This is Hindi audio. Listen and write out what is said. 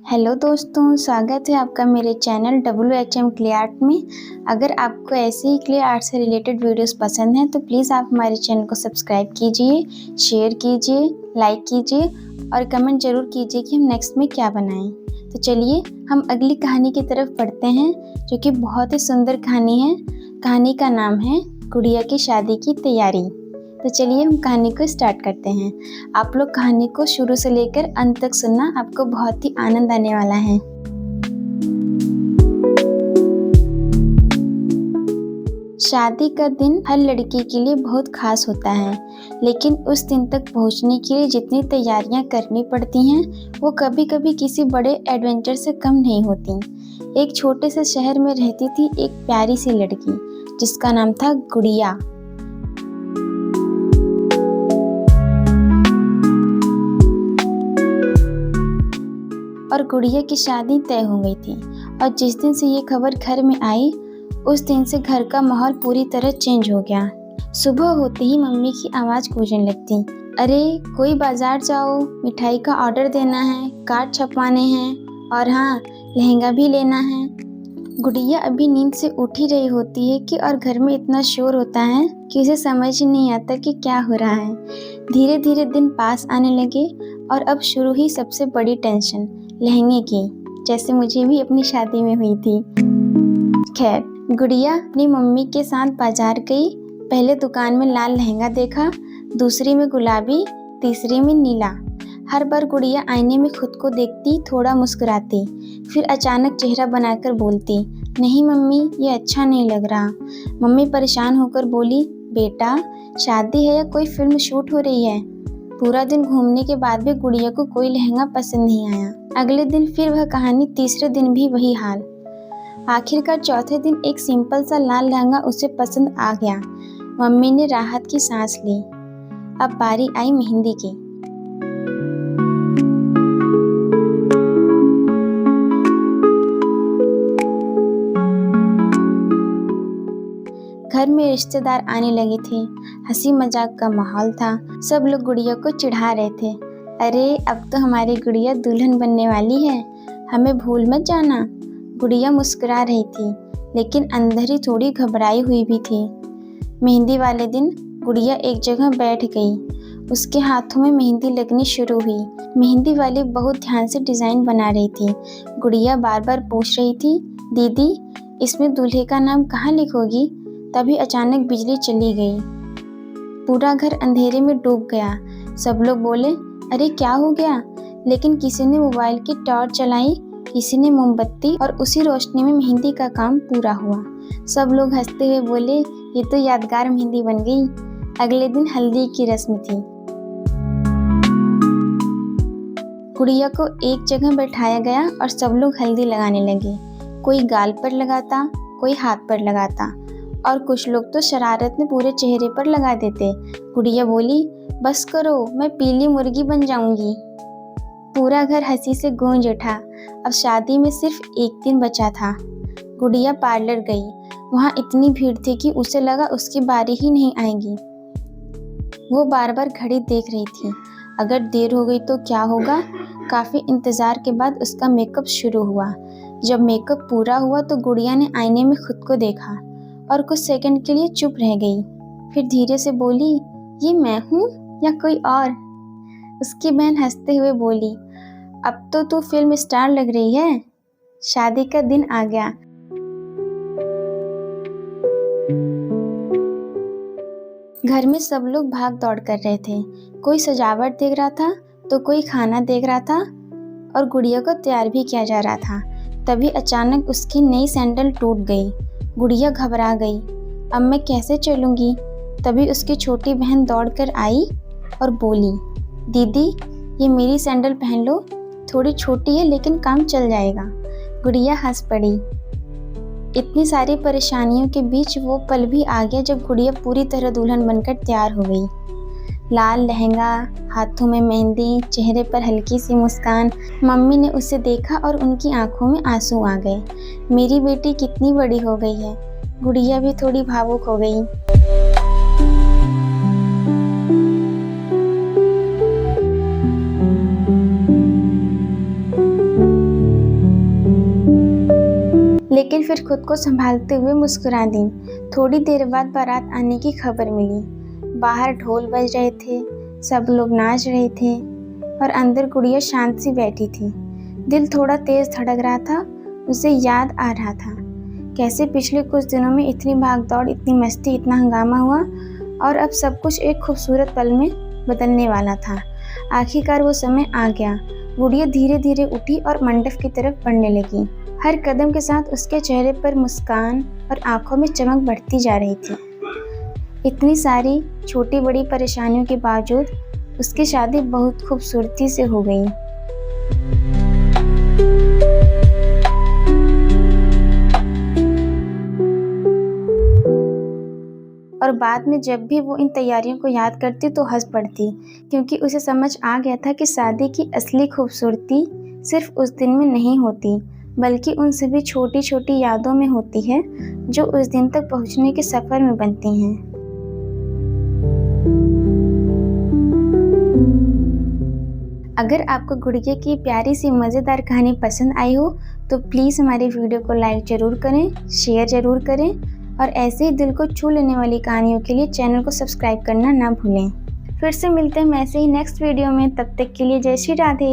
हेलो दोस्तों, स्वागत है आपका मेरे चैनल WHM क्ले आर्ट में। अगर आपको ऐसे ही क्ले आर्ट से रिलेटेड वीडियोस पसंद हैं तो प्लीज़ आप हमारे चैनल को सब्सक्राइब कीजिए, शेयर कीजिए, लाइक कीजिए और कमेंट ज़रूर कीजिए कि हम नेक्स्ट में क्या बनाएं। तो चलिए हम अगली कहानी की तरफ बढ़ते हैं, जो कि बहुत ही सुंदर कहानी है। कहानी का नाम है गुड़िया की शादी की तैयारी। तो चलिए हम कहानी को स्टार्ट करते हैं। आप लोग कहानी को शुरू से लेकर अंत तक सुनना, आपको बहुत ही आनंद आने वाला है। शादी का दिन हर लड़की के लिए बहुत खास होता है, लेकिन उस दिन तक पहुंचने के लिए जितनी तैयारियां करनी पड़ती हैं वो कभी कभी किसी बड़े एडवेंचर से कम नहीं होती। एक छोटे से शहर में रहती थी एक प्यारी सी लड़की, जिसका नाम था गुड़िया। और गुड़िया की शादी तय हो गई थी, और जिस दिन से ये खबर घर में आई उस दिन से घर का माहौल पूरी तरह चेंज हो गया। सुबह होते ही मम्मी की आवाज़ गूंजने लगती, अरे कोई बाजार जाओ, मिठाई का ऑर्डर देना है, कार्ड छपवाने हैं और हाँ, लहंगा भी लेना है। गुड़िया अभी नींद से उठ ही रही होती है कि और घर में इतना शोर होता है कि उसे समझ ही नहीं आता कि क्या हो रहा है। धीरे धीरे दिन पास आने लगे और अब शुरू हुई सबसे बड़ी टेंशन, लहंगे की, जैसे मुझे भी अपनी शादी में हुई थी। खैर, गुड़िया अपनी मम्मी के साथ बाजार गई। पहले दुकान में लाल लहंगा देखा, दूसरी में गुलाबी, तीसरी में नीला। हर बार गुड़िया आईने में खुद को देखती, थोड़ा मुस्कुराती, फिर अचानक चेहरा बनाकर बोलती, नहीं मम्मी, ये अच्छा नहीं लग रहा। मम्मी परेशान होकर बोली, बेटा शादी है या कोई फिल्म शूट हो रही है? पूरा दिन घूमने के बाद भी गुड़िया को कोई लहंगा पसंद नहीं आया। अगले दिन फिर वह कहानी, तीसरे दिन भी वही हाल। आखिरकार चौथे दिन एक सिंपल सा लाल लहंगा उसे पसंद आ गया। मम्मी ने राहत की सांस ली। अब बारी आई मेहंदी की। घर में रिश्तेदार आने लगे थे, हंसी मजाक का माहौल था। सब लोग गुड़िया को चिढ़ा रहे थे, अरे अब तो हमारी गुड़िया दुल्हन बनने वाली है, हमें भूल मत जाना। गुड़िया मुस्कुरा रही थी, लेकिन अंदर ही थोड़ी घबराई हुई भी थी। मेहंदी वाले दिन गुड़िया एक जगह बैठ गई। उसके हाथों में मेहंदी लगनी शुरू हुई। मेहंदी वाली बहुत ध्यान से डिज़ाइन बना रही थी। गुड़िया बार बार पूछ रही थी, दीदी इसमें दूल्हे का नाम कहाँ लिखोगी? तभी अचानक बिजली चली गई। पूरा घर अंधेरे में डूब गया। सब लोग बोले, अरे क्या हो गया? लेकिन किसी ने मोबाइल की टॉर्च जलाई, किसी ने मोमबत्ती, और उसी रोशनी में मेहंदी का काम पूरा हुआ। सब लोग हंसते हुए बोले, ये तो यादगार मेहंदी बन गई। अगले दिन हल्दी की रस्म थी। गुड़िया को एक जगह बैठाया गया और सब लोग हल्दी लगाने लगे। कोई गाल पर लगाता, कोई हाथ पर लगाता, और कुछ लोग तो शरारत में पूरे चेहरे पर लगा देते। गुड़िया बोली, बस करो, मैं पीली मुर्गी बन जाऊंगी। पूरा घर हंसी से गूंज उठा। अब शादी में सिर्फ एक दिन बचा था। गुड़िया पार्लर गई। वहाँ इतनी भीड़ थी कि उसे लगा उसकी बारी ही नहीं आएगी। वो बार बार घड़ी देख रही थी, अगर देर हो गई तो क्या होगा। काफ़ी इंतज़ार के बाद उसका मेकअप शुरू हुआ। जब मेकअप पूरा हुआ तो गुड़िया ने आईने में खुद को देखा और कुछ सेकंड के लिए चुप रह गई। फिर धीरे से बोली, ये मैं हूँ या कोई और? उसकी बहन हंसते हुए बोली, अब तो तू फिल्म स्टार लग रही है। शादी का दिन आ गया। घर में सब लोग भाग दौड़ कर रहे थे। कोई सजावट देख रहा था तो कोई खाना देख रहा था, और गुड़िया को तैयार भी किया जा रहा था। तभी अचानक उसकी नई सैंडल टूट गई। गुड़िया घबरा गई, अब मैं कैसे चलूँगी? तभी उसकी छोटी बहन दौड़कर आई और बोली, दीदी ये मेरी सैंडल पहन लो, थोड़ी छोटी है लेकिन काम चल जाएगा। गुड़िया हंस पड़ी। इतनी सारी परेशानियों के बीच वो पल भी आ गया जब गुड़िया पूरी तरह दुल्हन बनकर तैयार हो गई। लाल लहंगा, हाथों में मेहंदी, चेहरे पर हल्की सी मुस्कान। मम्मी ने उसे देखा और उनकी आंखों में आंसू आ गए। मेरी बेटी कितनी बड़ी हो गई है। गुड़िया भी थोड़ी भावुक हो गई। लेकिन फिर खुद को संभालते हुए मुस्कुरा दी। थोड़ी देर बाद बारात आने की खबर मिली। बाहर ढोल बज रहे थे, सब लोग नाच रहे थे और अंदर गुड़िया शांत सी बैठी थी। दिल थोड़ा तेज धड़क रहा था। उसे याद आ रहा था कैसे पिछले कुछ दिनों में इतनी भागदौड़, इतनी मस्ती, इतना हंगामा हुआ और अब सब कुछ एक खूबसूरत पल में बदलने वाला था। आखिरकार वो समय आ गया। गुड़िया धीरे धीरे उठी और मंडप की तरफ बढ़ने लगी। हर कदम के साथ उसके चेहरे पर मुस्कान और आंखों में चमक बढ़ती जा रही थी। इतनी सारी छोटी बड़ी परेशानियों के बावजूद उसकी शादी बहुत खूबसूरती से हो गई। और बाद में जब भी वो इन तैयारियों को याद करती तो हंस पड़ती, क्योंकि उसे समझ आ गया था कि शादी की असली खूबसूरती सिर्फ उस दिन में नहीं होती, बल्कि उन सभी छोटी छोटी यादों में होती है जो उस दिन तक पहुंचने के सफ़र में बनती हैं। अगर आपको गुड़िया की प्यारी सी मज़ेदार कहानी पसंद आई हो तो प्लीज़ हमारी वीडियो को लाइक ज़रूर करें, शेयर ज़रूर करें और ऐसे ही दिल को छू लेने वाली कहानियों के लिए चैनल को सब्सक्राइब करना ना भूलें। फिर से मिलते हैं ऐसे ही नेक्स्ट वीडियो में। तब तक के लिए जय श्री राधे।